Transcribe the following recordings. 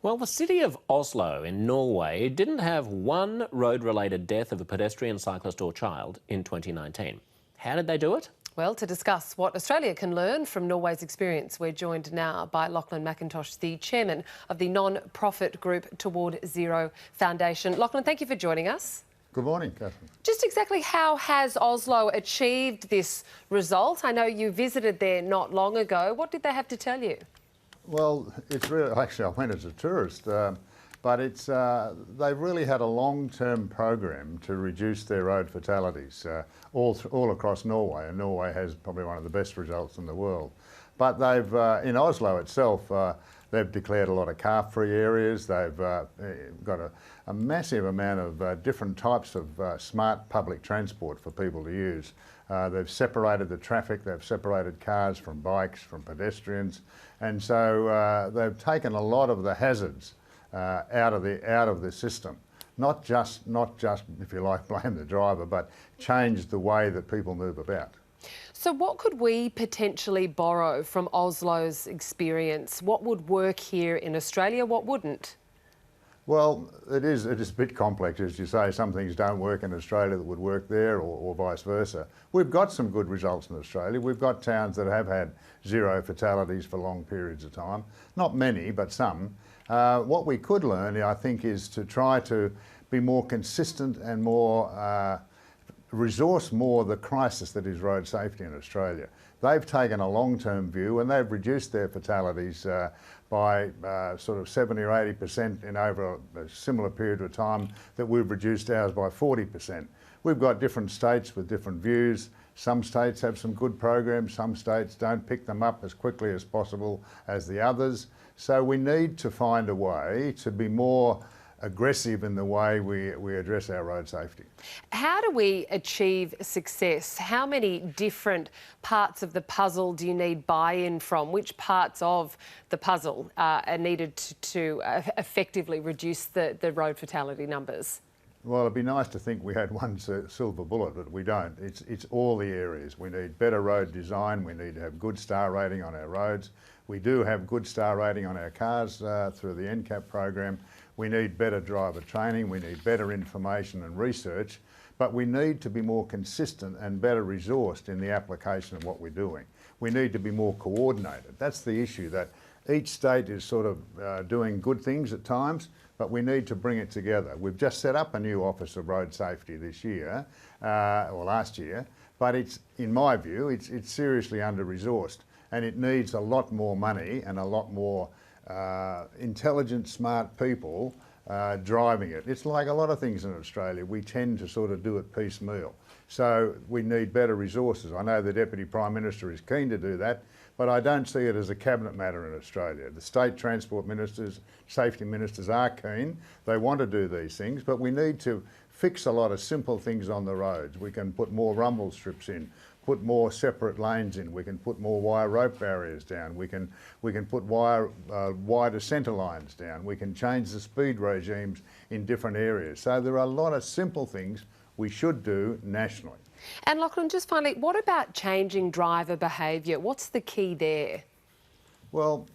Well, the city of Oslo in Norway didn't have one road-related death of a pedestrian, cyclist or child in 2019. How did they do it? Well, to discuss what Australia can learn from Norway's experience, we're joined now by Lachlan McIntosh, the chairman of the non-profit group Toward Zero Foundation. Lachlan, thank you for joining us. Good morning, Catherine. Just exactly how has Oslo achieved this result? I know you visited there not long ago. What did they have to tell you? Well, it's really, actually I went as a tourist, but they've really had a long-term program to reduce their road fatalities all across Norway, and Norway has probably one of the best results in the world. But they've, in Oslo itself, they've declared a lot of car-free areas. They've got a massive amount of different types of smart public transport for people to use. They've separated the traffic, they've separated cars from bikes, from pedestrians, and so they've taken a lot of the hazards out of the system. Not just, if you like, blame the driver, but change the way that people move about. So what could we potentially borrow from Oslo's experience? What would work here in Australia, what wouldn't? Well, it is a bit complex, as you say. Some things don't work in Australia that would work there, or vice versa. We've got some good results in Australia. We've got towns that have had zero fatalities for long periods of time. Not many, but some. What we could learn, I think, is to try to be more consistent and more resource more the crisis that is road safety in Australia. They've taken a long-term view and they've reduced their fatalities by sort of 70 or 80% in over a similar period of time that we've reduced ours by 40%. We've got different states with different views. Some states have some good programs, some states don't pick them up as quickly as possible as the others. So we need to find a way to be more aggressive in the way we address our road safety. How do we achieve success? How many different parts of the puzzle do you need buy-in from? Which parts of the puzzle are needed to effectively reduce the road fatality numbers? Well, it'd be nice to think we had one silver bullet, but we don't. It's all the areas. We need better road design. We need to have good star rating on our roads. We do have good star rating on our cars through the NCAP program. We need better driver training. We need better information and research, but we need to be more consistent and better resourced in the application of what we're doing. We need to be more coordinated. That's the issue, that each state is sort of doing good things at times, but we need to bring it together. We've just set up a new Office of Road Safety this year, or last year, but it's, in my view, it's seriously under-resourced, and it needs a lot more money and a lot more intelligent, smart people driving it. It's like a lot of things in Australia. We tend to sort of do it piecemeal. So we need better resources. I know the Deputy Prime Minister is keen to do that, but I don't see it as a cabinet matter in Australia. The state transport ministers, safety ministers are keen. They want to do these things, but we need to fix a lot of simple things on the roads. We can put more rumble strips in, put more separate lanes in, we can put more wire rope barriers down, we can put wider centre lines down, we can change the speed regimes in different areas. So there are a lot of simple things we should do nationally. And Lachlan, just finally, what about changing driver behaviour? What's the key there? Well,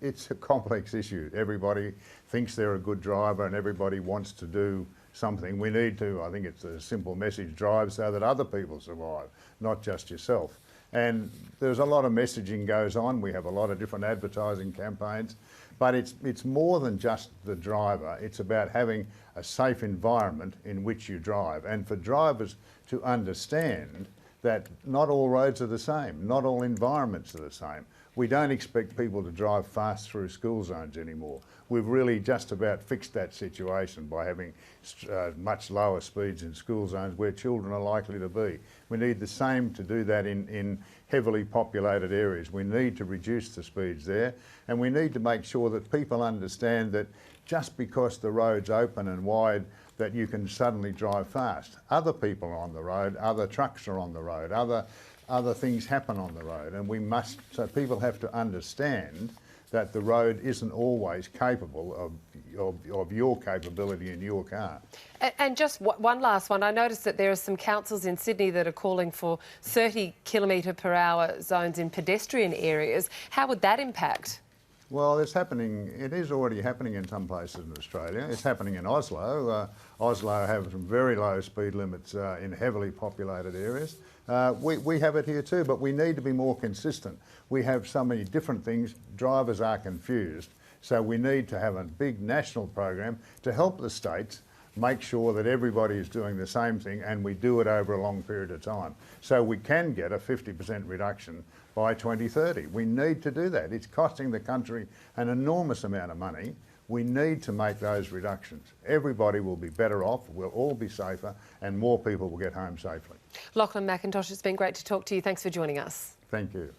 it's a complex issue. Everybody thinks they're a good driver and everybody wants to do something. We need to, I think it's a simple message, drive so that other people survive, not just yourself. And there's a lot of messaging goes on. We have a lot of different advertising campaigns, but it's more than just the driver. It's about having a safe environment in which you drive, and for drivers to understand that not all roads are the same, not all environments are the same. We don't expect people to drive fast through school zones anymore. We've really just about fixed that situation by having much lower speeds in school zones where children are likely to be. We need the same to do that in heavily populated areas. We need to reduce the speeds there, and we need to make sure that people understand that just because the road's open and wide that you can suddenly drive fast. Other people are on the road, other trucks are on the road, other things happen on the road, and so people have to understand that the road isn't always capable of your capability in your car. And just one last one. I noticed that there are some councils in Sydney that are calling for 30 km/h zones in pedestrian areas. How would that impact? Well, it's happening. It is already happening in some places in Australia. It's happening in Oslo. Oslo have some very low speed limits in heavily populated areas. We have it here too, but we need to be more consistent. We have so many different things. Drivers are confused. So we need to have a big national program to help the states make sure that everybody is doing the same thing, and we do it over a long period of time. So we can get a 50% reduction by 2030. We need to do that. It's costing the country an enormous amount of money. We need to make those reductions. Everybody will be better off, we'll all be safer, and more people will get home safely. Lachlan McIntosh, it's been great to talk to you. Thanks for joining us. Thank you.